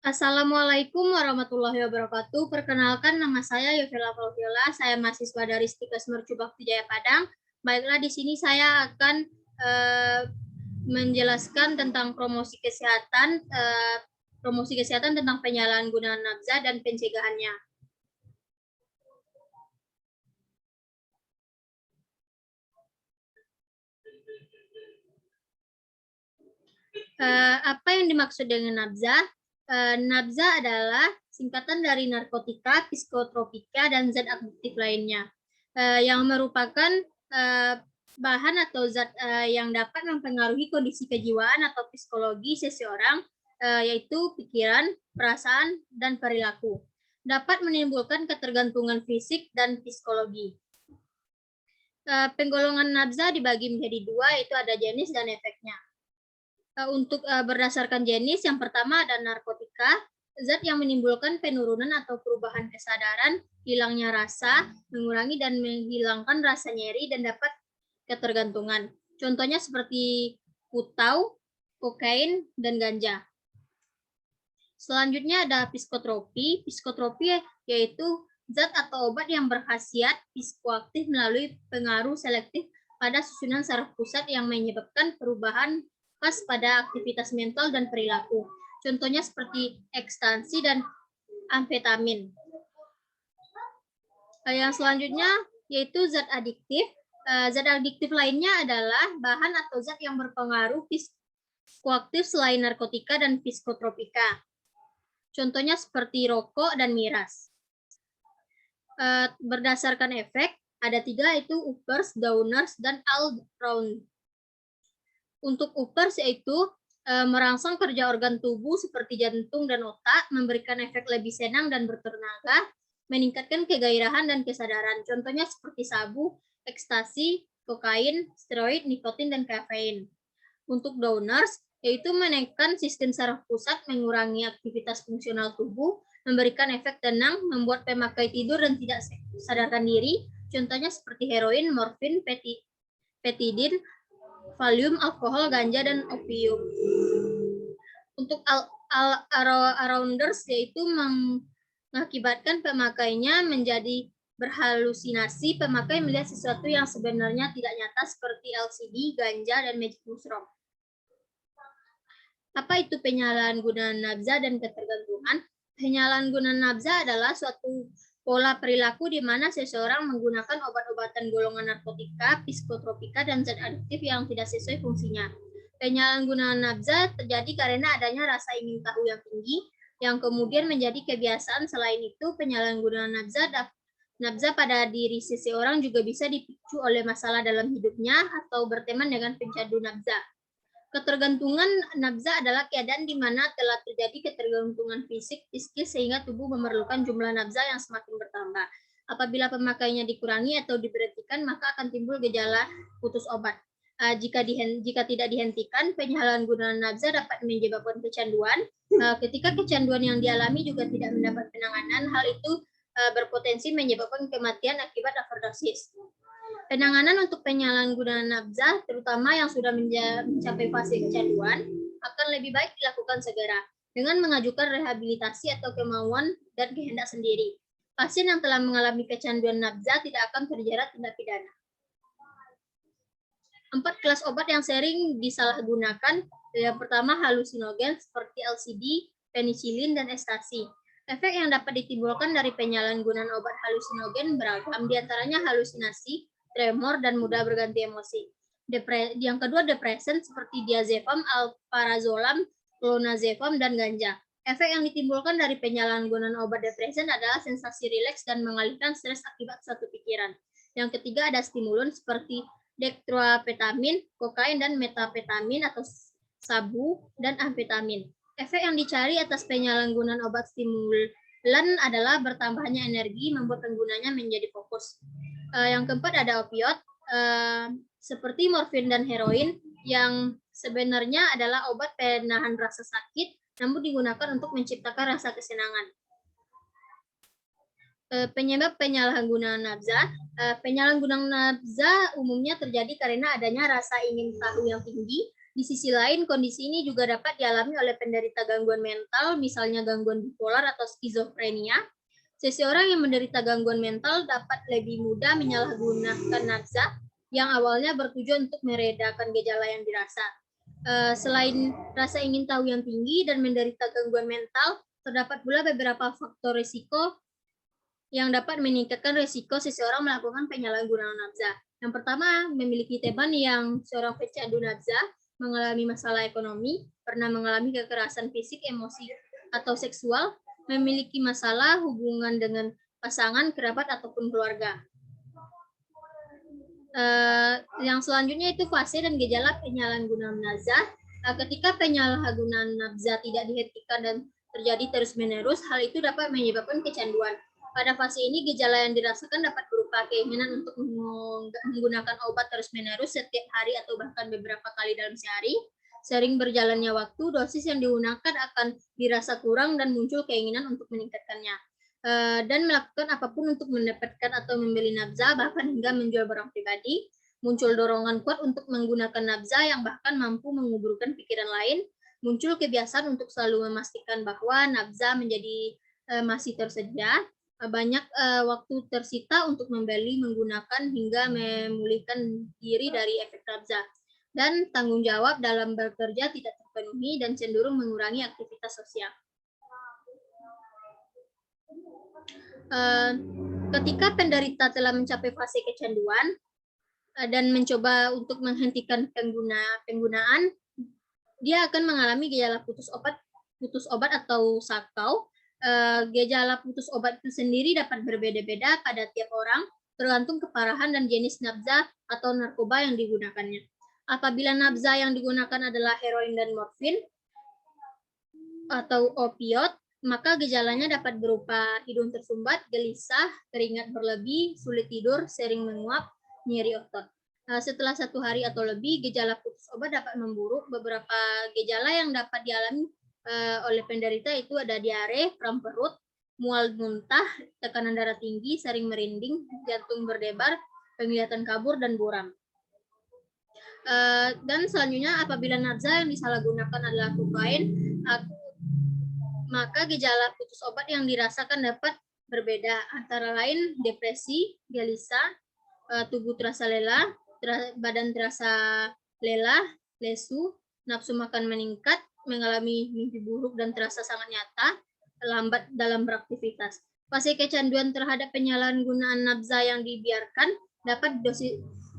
Assalamualaikum warahmatullahi wabarakatuh. Perkenalkan, nama saya Yovela Fauvila. Saya mahasiswa dari Stikes Mercu Bakti Jaya Padang. Baiklah, di sini saya akan menjelaskan tentang promosi kesehatan tentang penyalahgunaan nafza dan pencegahannya. Apa yang dimaksud dengan nafza? Nafza adalah singkatan dari narkotika, psikotropika, dan zat aktif lainnya, yang merupakan bahan atau zat yang dapat mempengaruhi kondisi kejiwaan atau psikologi seseorang, yaitu pikiran, perasaan, dan perilaku. Dapat menimbulkan ketergantungan fisik dan psikologi. Penggolongan nafza dibagi menjadi dua, yaitu ada jenis dan efeknya. Untuk berdasarkan jenis, yang pertama ada narkotika, zat yang menimbulkan penurunan atau perubahan kesadaran, hilangnya rasa, mengurangi dan menghilangkan rasa nyeri, dan dapat ketergantungan. Contohnya seperti putau, kokain, dan ganja. Selanjutnya ada psikotropi. Psikotropi yaitu zat atau obat yang berkhasiat psikoaktif melalui pengaruh selektif pada susunan saraf pusat yang menyebabkan perubahan khas pada aktivitas mental dan perilaku. Contohnya seperti ekstasi dan amfetamin. Yang selanjutnya yaitu zat adiktif. Zat adiktif lainnya adalah bahan atau zat yang berpengaruh psikoaktif selain narkotika dan psikotropika. Contohnya seperti rokok dan miras. Berdasarkan efek, ada 3, yaitu uppers, downers, dan all-round. Untuk uppers yaitu merangsang kerja organ tubuh seperti jantung dan otak, memberikan efek lebih senang dan bertenaga, meningkatkan kegairahan dan kesadaran. Contohnya seperti sabu, ekstasi, kokain, steroid, nikotin, dan kafein. Untuk downers yaitu menaikkan sistem saraf pusat, mengurangi aktivitas fungsional tubuh, memberikan efek tenang, membuat pemakai tidur dan tidak sadarkan diri. Contohnya seperti heroin, morfin, petidin, valium, alkohol, ganja, dan opium. Untuk arounders yaitu mengakibatkan pemakainya menjadi berhalusinasi. Pemakai melihat sesuatu yang sebenarnya tidak nyata seperti LCD, ganja, dan magic mushroom. Apa itu penyalahgunaan nafza dan ketergantungan? Penyalahgunaan nafza adalah suatu pola perilaku di mana seseorang menggunakan obat-obatan golongan narkotika, psikotropika, dan zat adiktif yang tidak sesuai fungsinya. Penyalahgunaan nafza terjadi karena adanya rasa ingin tahu yang tinggi, yang kemudian menjadi kebiasaan. Selain itu, penyalahgunaan nafza pada diri seseorang juga bisa dipicu oleh masalah dalam hidupnya atau berteman dengan pencandu nafza. Ketergantungan nafza adalah keadaan di mana telah terjadi ketergantungan fisik, psikis, sehingga tubuh memerlukan jumlah nafza yang semakin bertambah. Apabila pemakaiannya dikurangi atau diberhentikan, maka akan timbul gejala putus obat. Jika tidak dihentikan, penyalahgunaan nafza dapat menyebabkan kecanduan. Ketika kecanduan yang dialami juga tidak mendapat penanganan, hal itu berpotensi menyebabkan kematian akibat overdosis. Penanganan untuk penyalahgunaan nafza, terutama yang sudah mencapai fase kecanduan, akan lebih baik dilakukan segera dengan mengajukan rehabilitasi atau kemauan dan kehendak sendiri. Pasien yang telah mengalami kecanduan nafza tidak akan terjerat tindak pidana. 4 kelas obat yang sering disalahgunakan. Yang pertama, halusinogen seperti LCD, penisilin, dan ekstasi. Efek yang dapat ditimbulkan dari penyalahgunaan obat halusinogen beragam, diantaranya halusinasi, tremor, dan mudah berganti emosi. Yang kedua, depresan seperti diazepam, alprazolam, clonazepam, dan ganja. Efek yang ditimbulkan dari penyalahgunaan obat depresan adalah sensasi rileks dan mengalihkan stres akibat suatu pikiran. Yang ketiga, ada stimulon seperti dextroamphetamine, kokain, dan metapetamin atau sabu, dan amfetamin. Efek yang dicari atas penyalahgunaan obat stimulan adalah bertambahnya energi, membuat penggunanya menjadi fokus. Yang keempat ada opioid, seperti morfin dan heroin, yang sebenarnya adalah obat penahan rasa sakit, namun digunakan untuk menciptakan rasa kesenangan. Penyebab penyalahgunaan nafza. Penyalahgunaan nafza umumnya terjadi karena adanya rasa ingin tahu yang tinggi Di sisi lain, kondisi ini juga dapat dialami oleh penderita gangguan mental, misalnya gangguan bipolar atau skizofrenia. Seseorang yang menderita gangguan mental dapat lebih mudah menyalahgunakan nafza yang awalnya bertujuan untuk meredakan gejala yang dirasa. Selain rasa ingin tahu yang tinggi dan menderita gangguan mental, terdapat pula beberapa faktor risiko yang dapat meningkatkan risiko seseorang melakukan penyalahgunaan nafza. Yang pertama, memiliki teman yang seorang pecandu nafza, mengalami masalah ekonomi, pernah mengalami kekerasan fisik, emosi, atau seksual, memiliki masalah hubungan dengan pasangan, kerabat, ataupun keluarga. Yang selanjutnya itu fase dan gejala penyalahgunaan nafza. Ketika penyalahgunaan nafza tidak dihentikan dan terjadi terus-menerus, hal itu dapat menyebabkan kecanduan. Pada fase ini, gejala yang dirasakan dapat berupa keinginan untuk menggunakan obat terus-menerus setiap hari atau bahkan beberapa kali dalam sehari. Sering berjalannya waktu, dosis yang digunakan akan dirasa kurang dan muncul keinginan untuk meningkatkannya. Dan melakukan apapun untuk mendapatkan atau membeli nafza, bahkan hingga menjual barang pribadi. Muncul dorongan kuat untuk menggunakan nafza yang bahkan mampu menguburkan pikiran lain. Muncul kebiasaan untuk selalu memastikan bahwa nafza menjadi masih tersedia. Banyak waktu tersita untuk membeli, menggunakan, hingga memulihkan diri dari efek nafza. Dan tanggung jawab dalam bekerja tidak terpenuhi dan cenderung mengurangi aktivitas sosial. Ketika penderita telah mencapai fase kecanduan dan mencoba untuk menghentikan penggunaan, dia akan mengalami gejala putus obat atau sakau. Gejala putus obat itu sendiri dapat berbeda-beda pada tiap orang, tergantung keparahan dan jenis nafza atau narkoba yang digunakannya. Apabila nafza yang digunakan adalah heroin dan morfin atau opiot, maka gejalanya dapat berupa hidung tersumbat, gelisah, keringat berlebih, sulit tidur, sering menguap, nyeri otot. Setelah 1 hari atau lebih, gejala putus obat dapat memburuk. Beberapa gejala yang dapat dialami oleh penderita itu ada diare, kram perut, mual muntah, tekanan darah tinggi, sering merinding, jantung berdebar, penglihatan kabur, dan buram. Dan selanjutnya, apabila nafza yang disalahgunakan adalah kokain, maka gejala putus obat yang dirasakan dapat berbeda, antara lain depresi, gelisah, tubuh terasa lelah, badan terasa lelah, lesu, nafsu makan meningkat, mengalami mimpi buruk dan terasa sangat nyata, lambat dalam beraktivitas. Fase kecanduan terhadap penyalahgunaan nafza yang dibiarkan dapat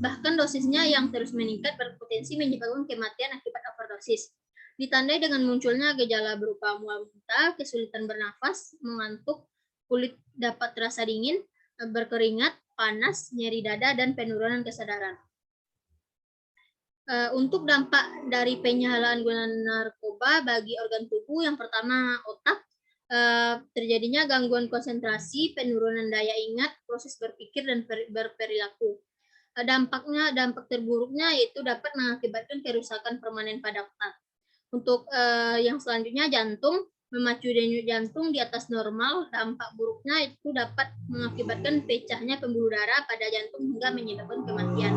bahkan dosisnya yang terus meningkat berpotensi menyebabkan kematian akibat overdosis. Ditandai dengan munculnya gejala berupa mual muntah, kesulitan bernafas, mengantuk, kulit dapat terasa dingin, berkeringat, panas, nyeri dada, dan penurunan kesadaran. Untuk dampak dari penyalahgunaan narkoba bagi organ tubuh, yang pertama otak, terjadinya gangguan konsentrasi, penurunan daya ingat, proses berpikir, dan berperilaku. Dampak terburuknya yaitu dapat mengakibatkan kerusakan permanen pada otak. Untuk yang selanjutnya, jantung, memacu denyut jantung di atas normal. Dampak buruknya itu dapat mengakibatkan pecahnya pembuluh darah pada jantung hingga menyebabkan kematian.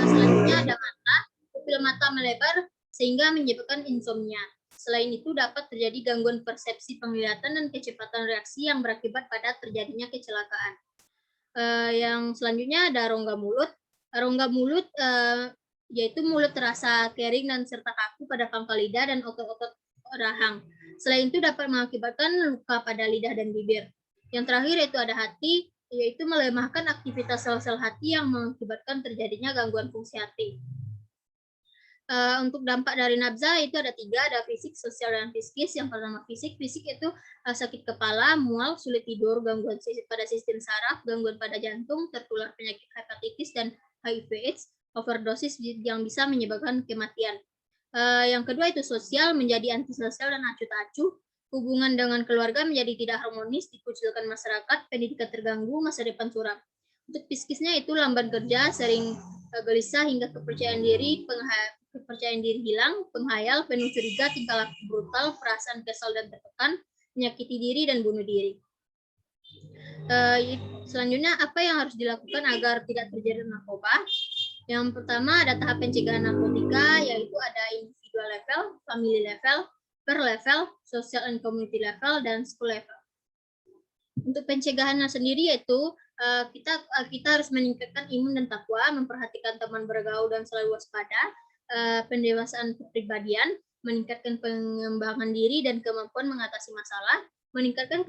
Selanjutnya ada mata, pupil mata melebar sehingga menyebabkan insomnia. Selain itu dapat terjadi gangguan persepsi penglihatan dan kecepatan reaksi yang berakibat pada terjadinya kecelakaan. Yang selanjutnya ada rongga mulut. Rongga mulut yaitu mulut terasa kering dan serta kaku pada pangkal lidah dan otot-otot rahang. Selain itu dapat mengakibatkan luka pada lidah dan bibir. Yang terakhir yaitu ada hati, yaitu melemahkan aktivitas sel-sel hati yang mengakibatkan terjadinya gangguan fungsi hati. Untuk dampak dari nafza itu ada 3, ada fisik, sosial, dan psikis. Yang pertama fisik itu sakit kepala, mual, sulit tidur, gangguan pada sistem saraf, gangguan pada jantung, tertular penyakit hepatitis dan HIV/AIDS, overdosis yang bisa menyebabkan kematian. Yang kedua itu sosial, menjadi antisosial dan acuh tak acuh. Hubungan dengan keluarga menjadi tidak harmonis, dikucilkan masyarakat, pendidikan terganggu, masa depan suram. Untuk psikisnya itu lamban kerja, sering gelisah hingga kepercayaan diri hilang, penghayal, penuh curiga, tingkah laku brutal, perasaan kesal dan tertekan, menyakiti diri dan bunuh diri. Selanjutnya, apa yang harus dilakukan agar tidak terjadi narkoba? Yang pertama ada tahap pencegahan narkotika, yaitu ada individual level, family level, per level, social and community level, dan school level. Untuk pencegahannya sendiri yaitu kita harus meningkatkan imun dan takwa, memperhatikan teman bergaul dan selalu waspada, pendewasaan kepribadian, meningkatkan pengembangan diri dan kemampuan mengatasi masalah, meningkatkan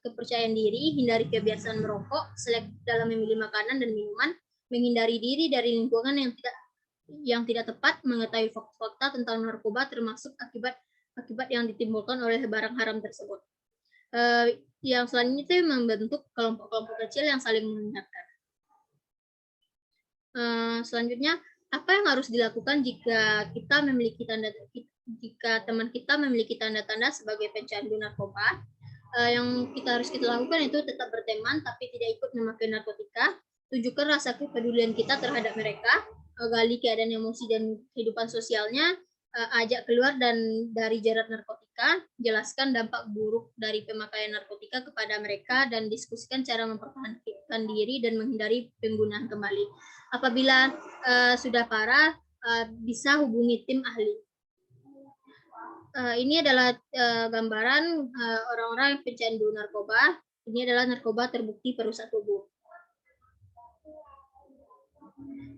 kepercayaan diri, hindari kebiasaan merokok, selektif dalam memilih makanan dan minuman, menghindari diri dari lingkungan yang tidak tepat, mengetahui fakta tentang narkoba termasuk akibat yang ditimbulkan oleh barang haram tersebut. Yang selanjutnya itu membentuk kelompok-kelompok kecil yang saling mengingatkan. Selanjutnya, apa yang harus dilakukan jika teman kita memiliki tanda-tanda sebagai pecandu narkoba? Yang harus kita lakukan itu tetap berteman tapi tidak ikut memakai narkotika, tunjukkan rasa kepedulian kita terhadap mereka, gali keadaan emosi dan kehidupan sosialnya, ajak keluar dari jerat narkotika, jelaskan dampak buruk dari pemakaian narkotika kepada mereka, dan diskusikan cara mempertahankan diri dan menghindari penggunaan kembali. Apabila sudah parah, bisa hubungi tim ahli. Ini adalah gambaran orang-orang yang pecandu narkoba. Ini adalah narkoba terbukti perusak tubuh.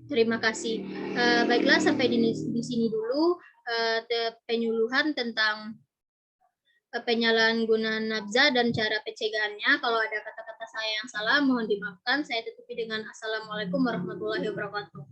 Terima kasih. Baiklah, sampai di sini dulu penyuluhan tentang penyalahgunaan nafza dan cara pencegahannya. Kalau ada kata-kata saya yang salah, mohon dimaafkan. Saya tutupi dengan Assalamualaikum warahmatullahi wabarakatuh.